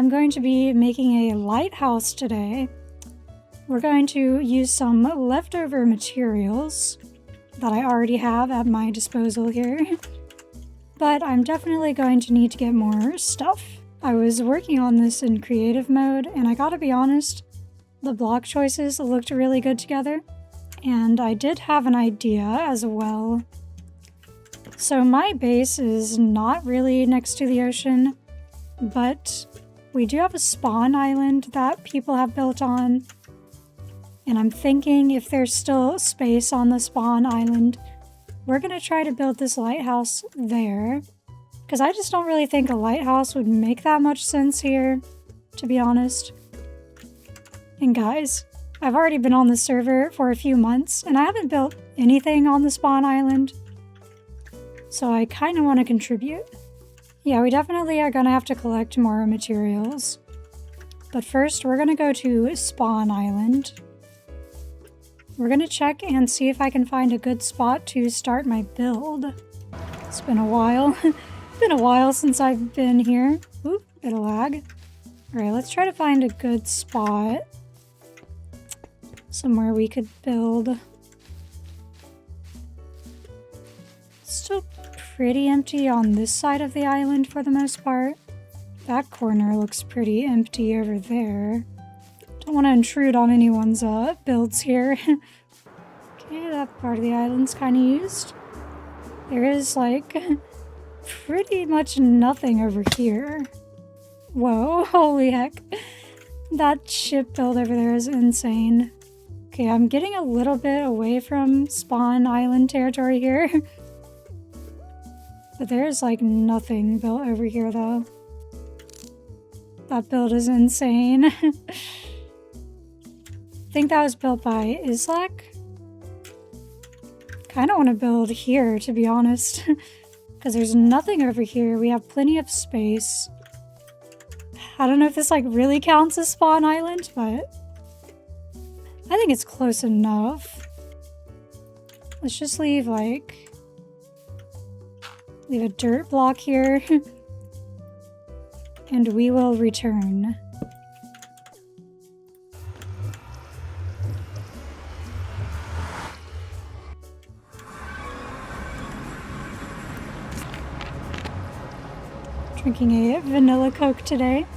I'm going to be making a lighthouse today. We're going to use some leftover materials that I already have at my disposal here. But I'm definitely going to need to get more stuff. I was working on this in creative mode, and I gotta be honest, the block choices looked really good together. And I did have an idea as well. So my base is not really next to the ocean, but we do have a spawn island that people have built on. And I'm thinking if there's still space on the spawn island, we're gonna try to build this lighthouse there. Because I just don't really think a lighthouse would make that much sense here, to be honest. And guys, I've already been on the server for a few months, and I haven't built anything on the spawn island. So I kind of want to contribute. Yeah, we definitely are going to have to collect more materials. But first, we're going to go to spawn island. We're going to check and see if I can find a good spot to start my build. It's been a while. It's been a while since I've been here. Oop, bit of lag. Alright, let's try to find a good spot. Somewhere we could build. Still pretty empty on this side of the island for the most part. That corner looks pretty empty over there. Don't want to intrude on anyone's builds here. Okay, that part of the island's kind of used. There is like pretty much nothing over here. Whoa, holy heck. That ship build over there is insane. Okay, I'm getting a little bit away from spawn island territory here. But there's like nothing built over here though. That build is insane. I think that was built by Islak. Kind of want to build here, to be honest. Because there's nothing over here. We have plenty of space. I don't know if this like really counts as spawn island, but I think it's close enough. Let's just leave like... leave a dirt block here. And we will return. Drinking a vanilla Coke today.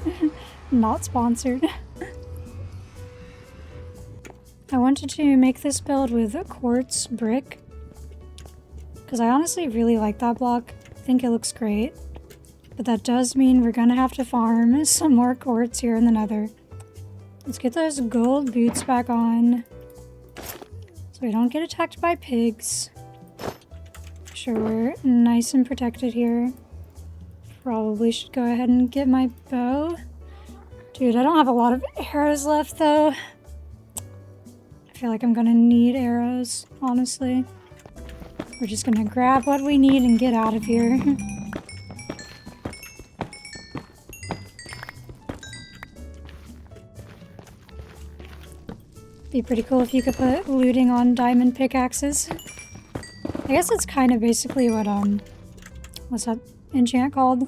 Not sponsored. I wanted to make this build with a quartz brick. Because I honestly really like that block. I think it looks great. But that does mean we're gonna have to farm some more quartz here in the Nether. Let's get those gold boots back on. So we don't get attacked by pigs. Make sure we're nice and protected here. Probably should go ahead and get my bow. Dude, I don't have a lot of arrows left though. I feel like I'm gonna need arrows, honestly. We're just gonna grab what we need and get out of here. Be pretty cool if you could put looting on diamond pickaxes. I guess it's kind of basically what, what's that enchant called?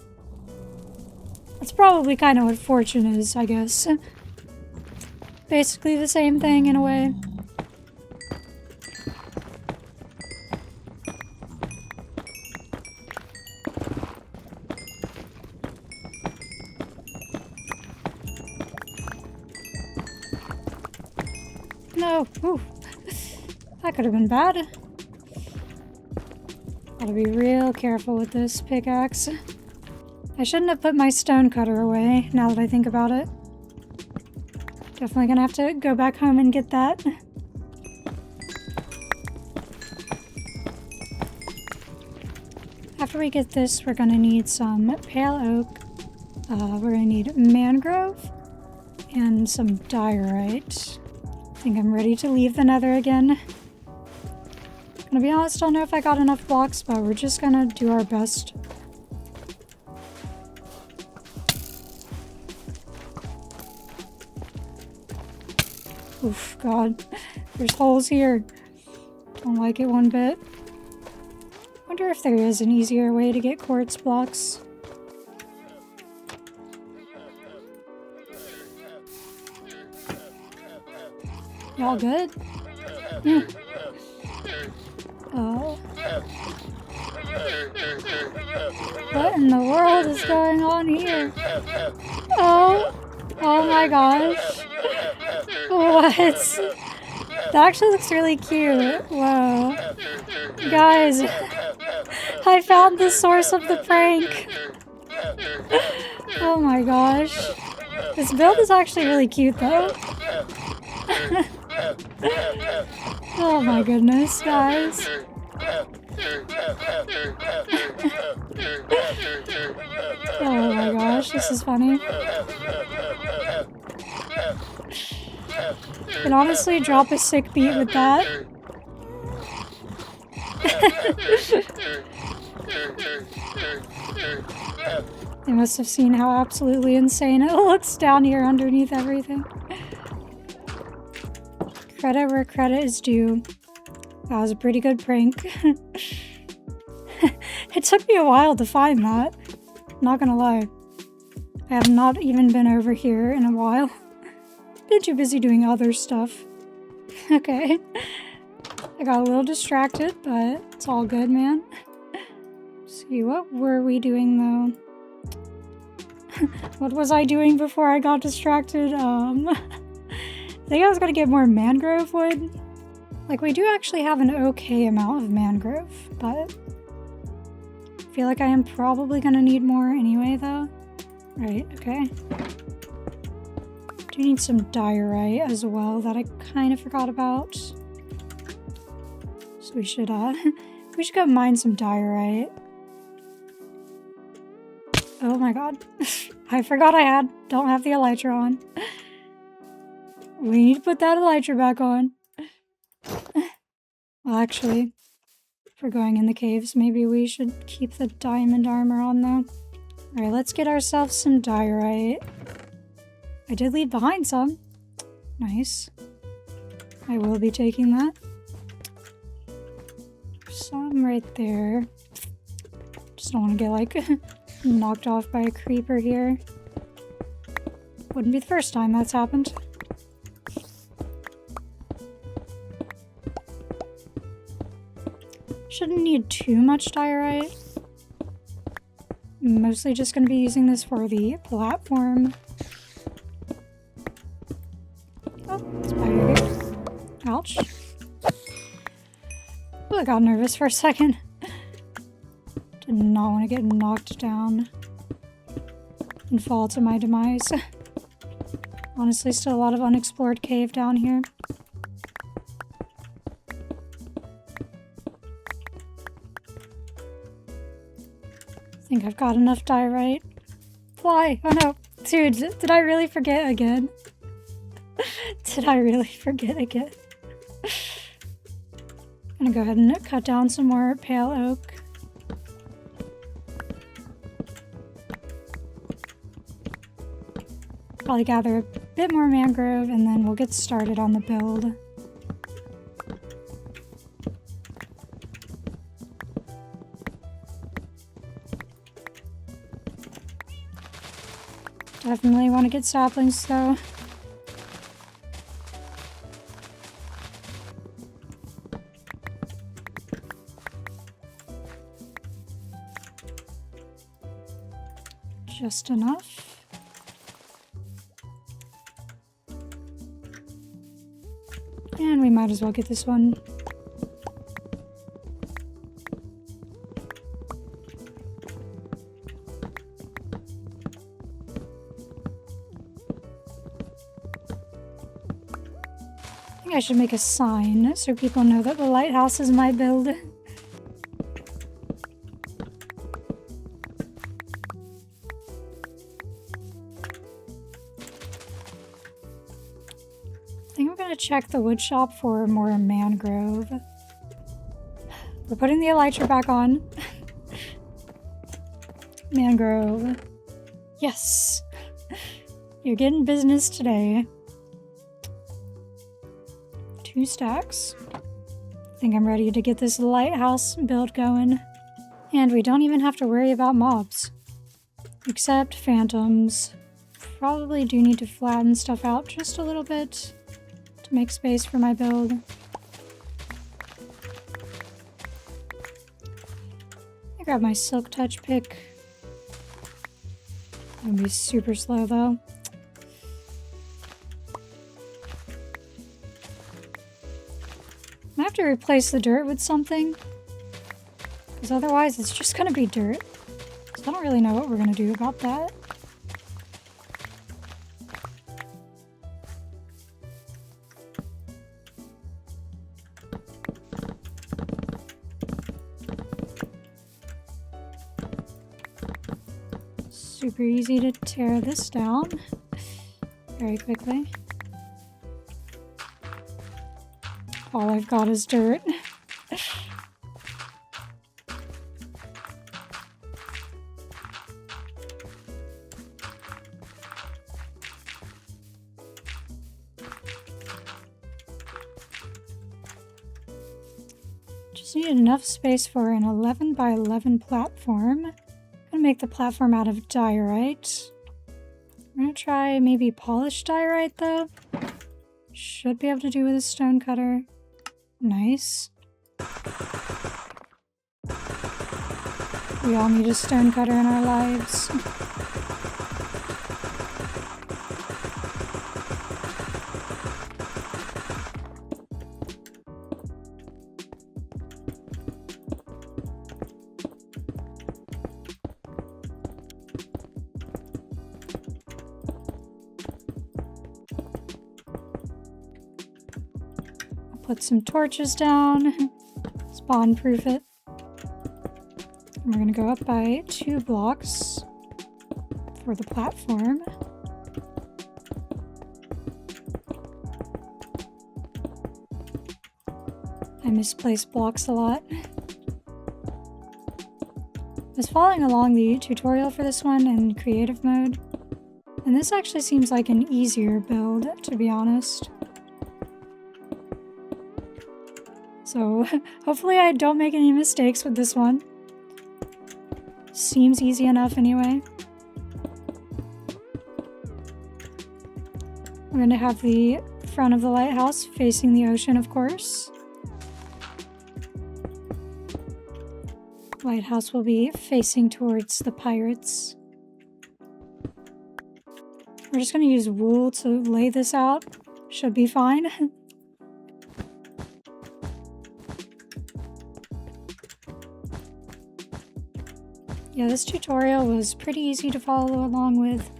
That's probably kind of what fortune is, I guess. Basically the same thing in a way. No, ooh. That could have been bad. Gotta be real careful with this pickaxe. I shouldn't have put my stone cutter away, now that I think about it. Definitely gonna have to go back home and get that. After we get this, we're gonna need some pale oak. We're gonna need mangrove and some diorite. I think I'm ready to leave the Nether again. Gonna be honest, I don't know if I got enough blocks, but we're just gonna do our best. Oof, God. There's holes here. Don't like it one bit. Wonder if there is an easier way to get quartz blocks. Y'all good? Oh. What in the world is going on here? Oh. Oh my gosh. What? That actually looks really cute. Whoa. Guys, I found the source of the prank. Oh my gosh. This build is actually really cute though. Oh my goodness, guys. Oh my gosh, this is funny. You can honestly drop a sick beat with that. They must have seen how absolutely insane it looks down here underneath everything. Credit where credit is due. That was a pretty good prank. It took me a while to find that. Not gonna lie. I have not even been over here in a while. Been too busy doing other stuff. Okay. I got a little distracted, but it's all good, man. See, what were we doing though? What was I doing before I got distracted? I think I was gonna get more mangrove wood. Like, we do actually have an okay amount of mangrove, but I feel like I am probably gonna need more anyway, though. Right, okay. Do need some diorite as well that I kind of forgot about. So we should go mine some diorite. Oh my god. I forgot I don't have the elytra on. We need to put that elytra back on. Well, actually, if we're going in the caves, maybe we should keep the diamond armor on though. Alright, let's get ourselves some diorite. I did leave behind some. Nice. I will be taking that. Some right there. Just don't want to get, like, knocked off by a creeper here. Wouldn't be the first time that's happened. Shouldn't need too much diorite. Mostly just going to be using this for the platform. Oh, spider here. Ouch. Ooh, I got nervous for a second. Did not want to get knocked down and fall to my demise. Honestly, still a lot of unexplored cave down here. I think I've got enough diorite. Fly! Oh no! Dude, did I really forget again? Did I really forget again? I'm gonna go ahead and cut down some more pale oak. Probably gather a bit more mangrove and then we'll get started on the build. Definitely want to get saplings though. Just enough. And we might as well get this one. I think I should make a sign so people know that the lighthouse is my build. I think I'm gonna check the wood shop for more mangrove. We're putting the elytra back on. Mangrove. Yes! You're getting business today. 2 stacks. I think I'm ready to get this lighthouse build going. And we don't even have to worry about mobs. Except phantoms. Probably do need to flatten stuff out just a little bit to make space for my build. I grab my Silk Touch pick. It'll be super slow though. I have to replace the dirt with something, because otherwise it's just gonna be dirt. So I don't really know what we're gonna do about that. Super easy to tear this down very quickly. All I've got is dirt. Just need enough space for an 11 by 11 platform. I'm gonna make the platform out of diorite. I'm gonna try maybe polished diorite though. Should be able to do with a stone cutter. Nice. We all need a stone cutter in our lives. Put some torches down, spawn proof it. And we're gonna go up by 2 blocks for the platform. I misplace blocks a lot. I was following along the tutorial for this one in creative mode, and this actually seems like an easier build, to be honest. So hopefully I don't make any mistakes with this one. Seems easy enough anyway. We're going to have the front of the lighthouse facing the ocean, of course. Lighthouse will be facing towards the pirates. We're just going to use wool to lay this out. Should be fine. Yeah, this tutorial was pretty easy to follow along with.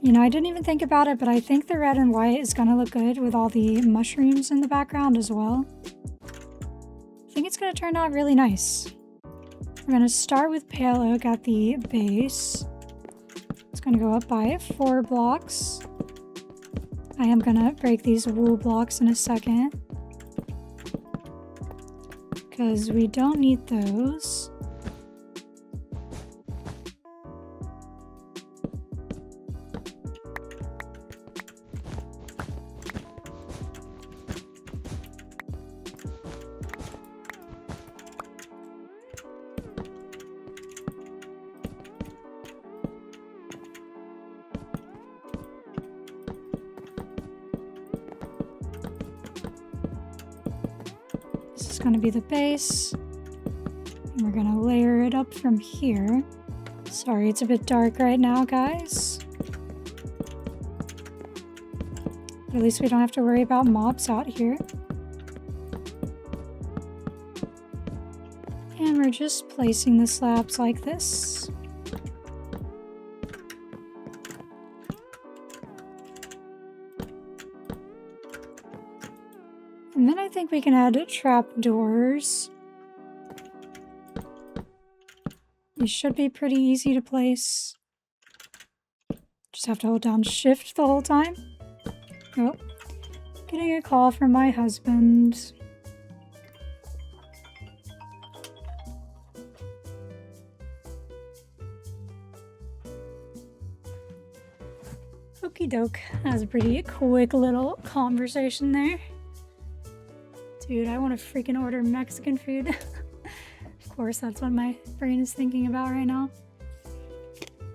You know, I didn't even think about it, but I think the red and white is gonna look good with all the mushrooms in the background as well. I think it's gonna turn out really nice. We're gonna start with pale oak at the base. It's gonna go up by 4 blocks. I am gonna break these wool blocks in a second, because we don't need those. This is going to be the base, and we're going to layer it up from here. Sorry, it's a bit dark right now, guys. But at least we don't have to worry about mobs out here. And we're just placing the slabs like this. And then I think we can add trapdoors. These should be pretty easy to place. Just have to hold down shift the whole time. Oh, getting a call from my husband. Okie doke. That was a pretty quick little conversation there. Dude, I want to freaking order Mexican food. Of course, that's what my brain is thinking about right now.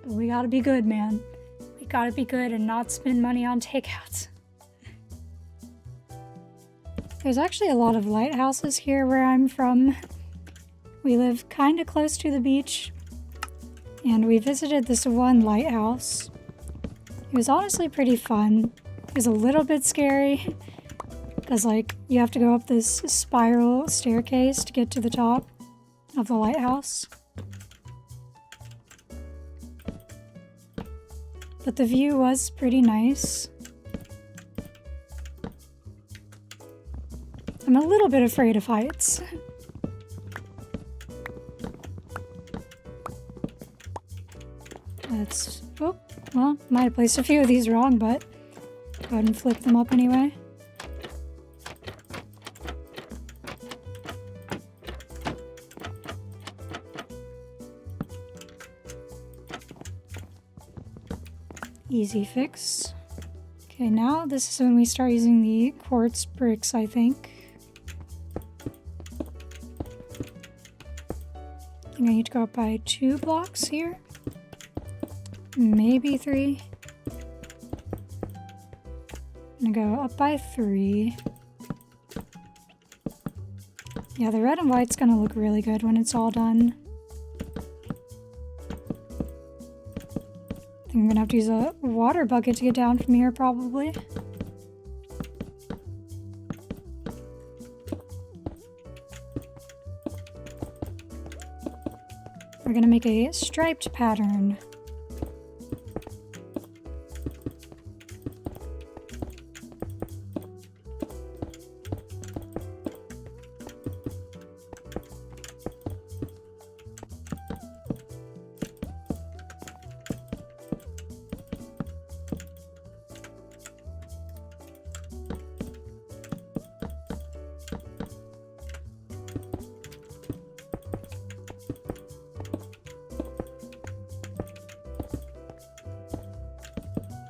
But we gotta be good, man. We gotta be good and not spend money on takeouts. There's actually a lot of lighthouses here where I'm from. We live kind of close to the beach, and we visited this one lighthouse. It was honestly pretty fun. It was a little bit scary, because like you have to go up this spiral staircase to get to the top of the lighthouse. But the view was pretty nice. I'm a little bit afraid of heights. Oh, well, might have placed a few of these wrong, but go ahead and flip them up anyway. Easy fix. Okay, now this is when we start using the quartz bricks, I think. I think I need to go up by 2 blocks here. Maybe 3. I'm gonna go up by 3. Yeah, the red and white's gonna look really good when it's all done. I think I'm gonna have to use a water bucket to get down from here, probably. We're gonna make a striped pattern.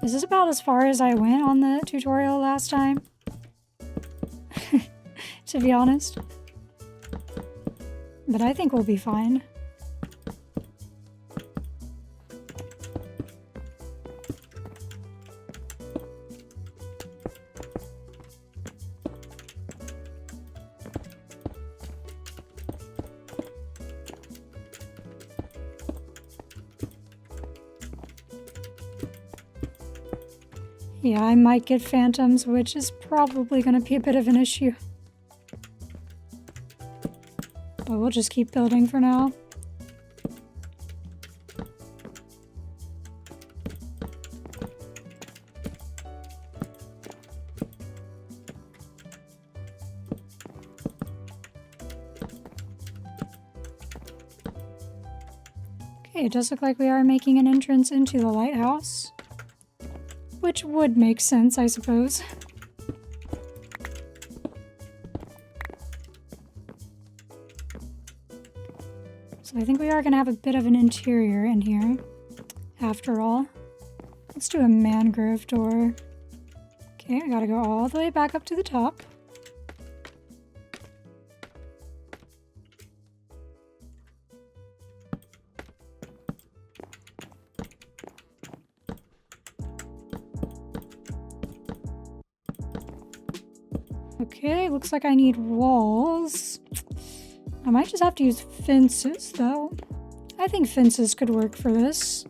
This is about as far as I went on the tutorial last time, to be honest. But I think we'll be fine. Yeah, I might get phantoms, which is probably going to be a bit of an issue. But we'll just keep building for now. Okay, it does look like we are making an entrance into the lighthouse. Which would make sense, I suppose. So I think we are going to have a bit of an interior in here, after all. Let's do a mangrove door. Okay, I gotta go all the way back up to the top. Okay, looks like I need walls. I might just have to use fences, though. I think fences could work for this.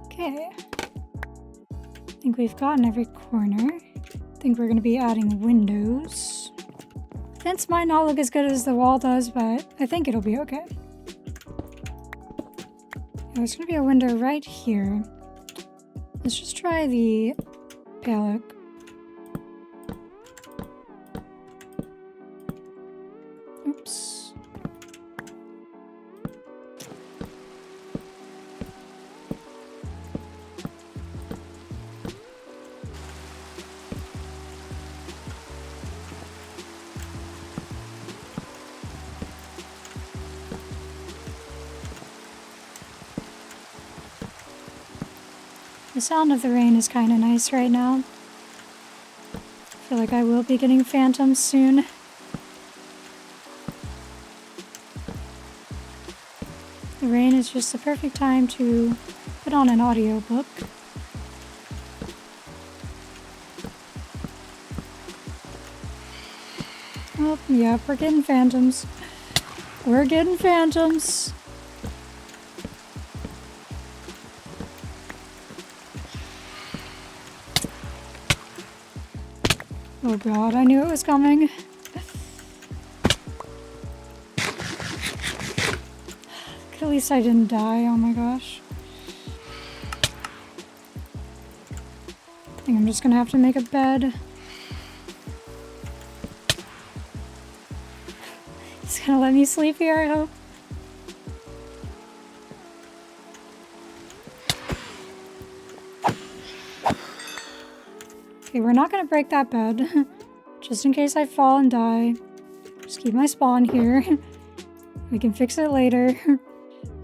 Okay. I think we've gotten every corner. I think we're going to be adding windows. Fence might not look as good as the wall does, but I think it'll be okay. There's going to be a window right here. Let's just try the palette. Oops. The sound of the rain is kind of nice right now. I feel like I will be getting phantoms soon. The rain is just the perfect time to put on an audiobook. Oh, yeah, we're getting phantoms. We're getting phantoms. Oh god, I knew it was coming. At least I didn't die, oh my gosh. I think I'm just gonna have to make a bed. It's gonna let me sleep here, I hope. Okay, we're not gonna break that bed. Just in case I fall and die. Just keep my spawn here. We can fix it later.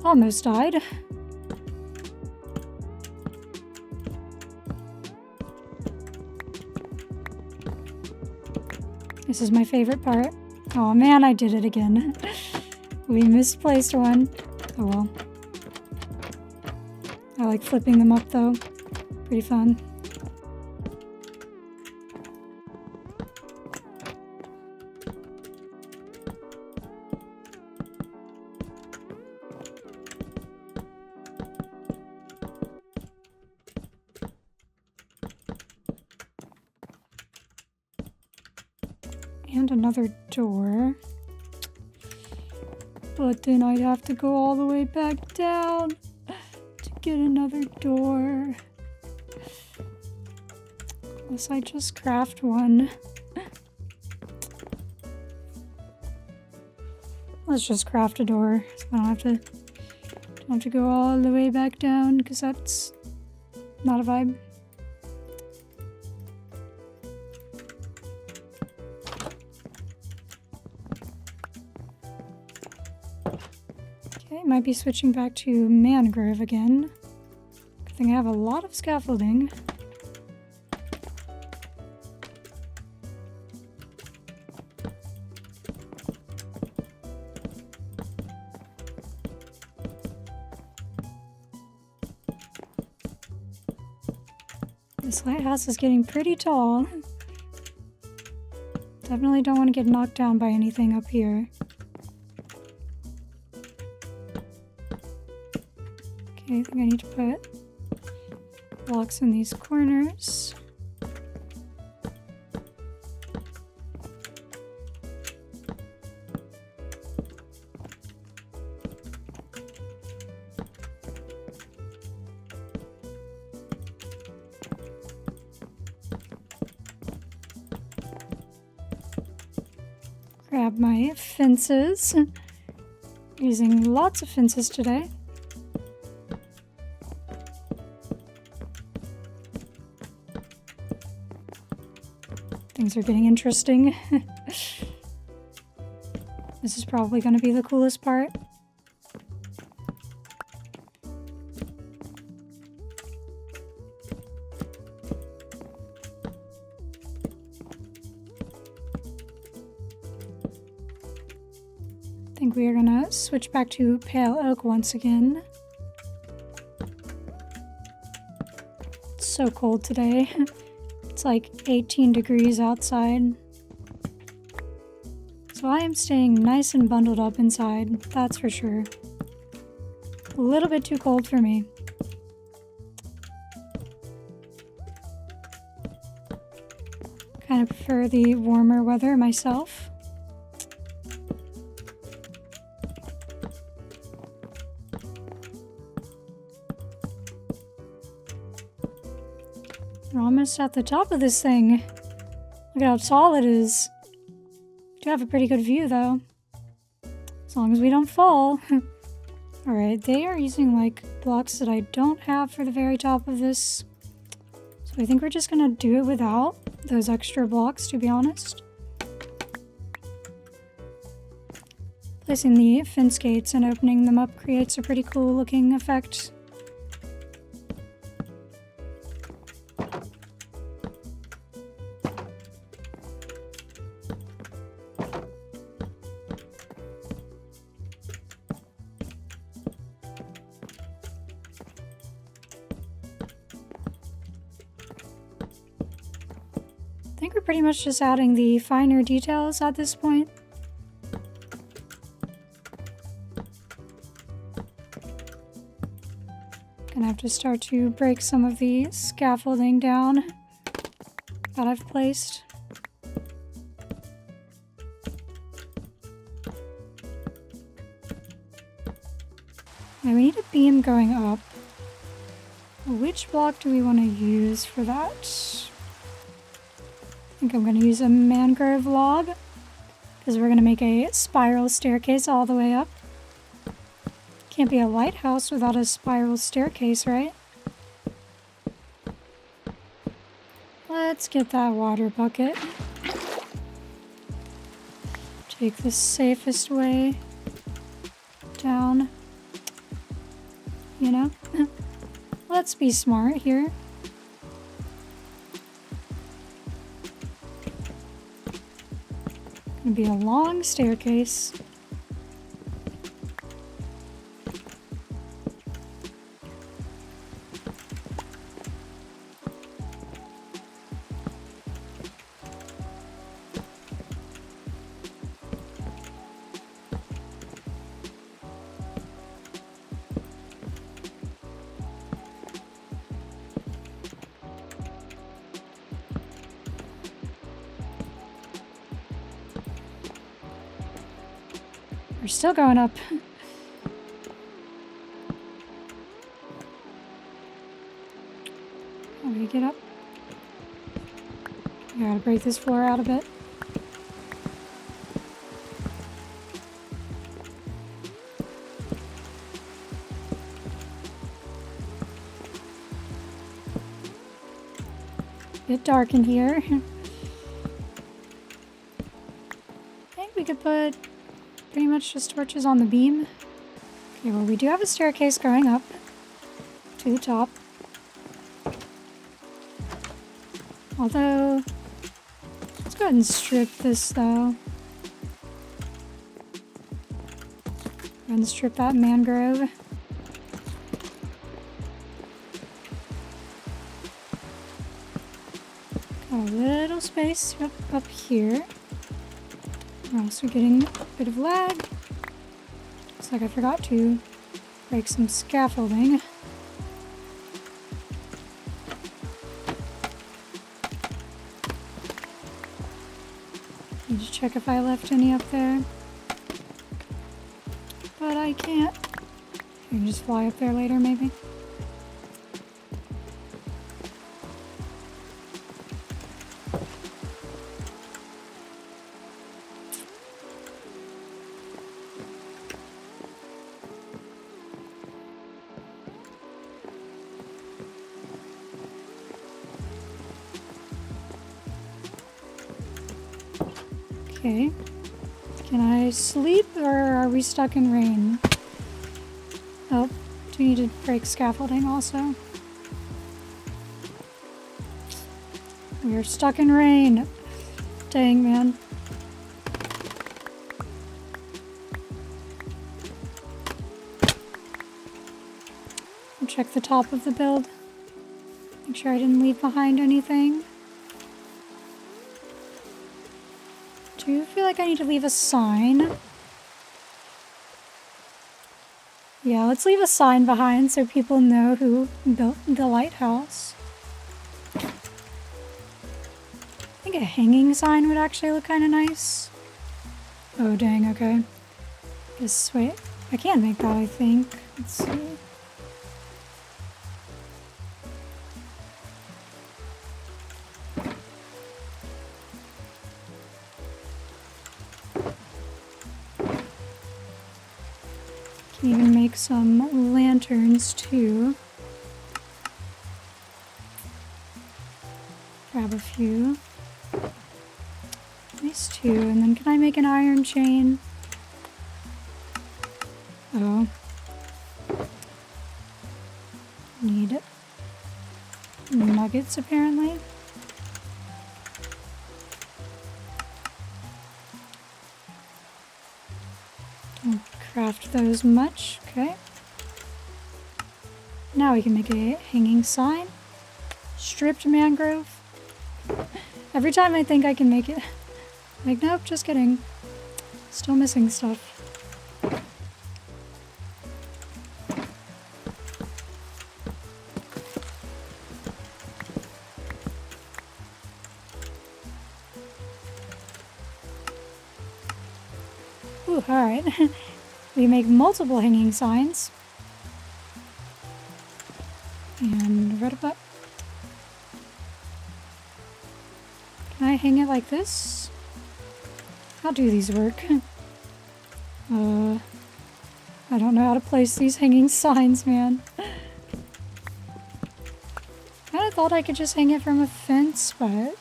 Almost died. This is my favorite part. Oh man, I did it again. We misplaced one. Oh well. I like flipping them up though. Pretty fun. And another door. But then I'd have to go all the way back down to get another door. Unless I just craft one. Let's just craft a door so I don't have to go all the way back down because that's not a vibe. Okay, might be switching back to mangrove again. I think I have a lot of scaffolding. This lighthouse is getting pretty tall. Definitely don't want to get knocked down by anything up here. Okay, I think I need to put blocks in these corners. Grab my fences. Using lots of fences today. Things are getting interesting. This is probably going to be the coolest part. I think we are going to switch back to pale oak once again. It's so cold today. It's like 18 degrees outside. So I am staying nice and bundled up inside, that's for sure. A little bit too cold for me. Kind of prefer the warmer weather myself. We're almost at the top of this thing. Look at how tall it is. We do have a pretty good view though. As long as we don't fall. Alright, they are using like blocks that I don't have for the very top of this. So I think we're just gonna do it without those extra blocks, to be honest. Placing the fence gates and opening them up creates a pretty cool looking effect. think we're pretty much just adding the finer details at this point. Gonna have to start to break some of the scaffolding down that I've placed. Now we need a beam going up. Which block do we want to use for that? I think I'm going to use a mangrove log because we're going to make a spiral staircase all the way up. Can't be a lighthouse without a spiral staircase, right? Let's get that water bucket. Take the safest way down. You know? Let's be smart here. Gonna be a long staircase. We're still going up. How do we get up? I gotta break this floor out a bit. Bit dark in here. I think we could put pretty much just torches on the beam. Okay, well we do have a staircase going up to the top. Although, let's go ahead and strip this though. Go ahead and strip that mangrove. Got a little space up here. We're also getting a bit of lag. Looks like I forgot to break some scaffolding. Need to check if I left any up there. But I can't. I can just fly up there later maybe. Okay. Can I sleep or are we stuck in rain? Oh, do we need to break scaffolding also? We are stuck in rain. Dang, man. I'll check the top of the build. Make sure I didn't leave behind anything. Do you feel like I need to leave a sign? Yeah, let's leave a sign behind so people know who built the lighthouse. I think a hanging sign would actually look kind of nice. Oh, dang, okay. Guess, wait, I can make that, I think. Let's see. Can even make some lanterns too. Grab a few. These two, and then can I make an iron chain? Oh. Need nuggets apparently. Don't craft those much, okay. Now we can make a hanging sign. Stripped mangrove. Every time I think I can make it, like, nope, just kidding. Still missing stuff. Ooh, alright. We make multiple hanging signs. And right up. Can I hang it like this? How do these work? I don't know how to place these hanging signs, man. I thought I could just hang it from a fence, but...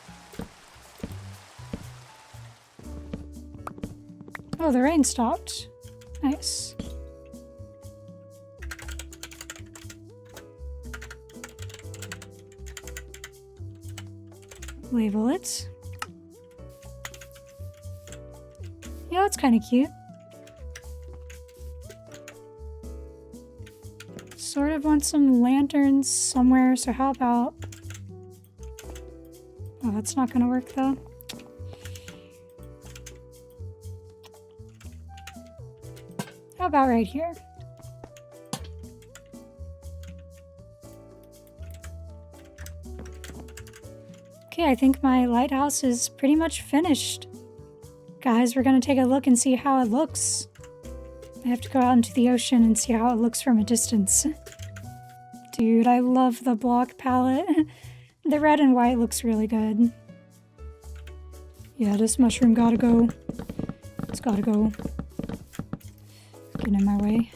Oh, the rain stopped. Nice. Label it. Yeah, it's kind of cute. Sort of want some lanterns somewhere, so how about... Oh, that's not gonna work though. How about right here? Okay, I think my lighthouse is pretty much finished. Guys, we're gonna take a look and see how it looks. I have to go out into the ocean and see how it looks from a distance. Dude, I love the block palette. The red and white looks really good. Yeah, this mushroom gotta go. It's gotta go. Getting in my way.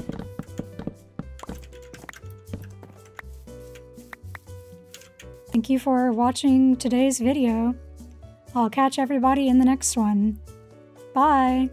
Thank you for watching today's video. I'll catch everybody in the next one. Bye!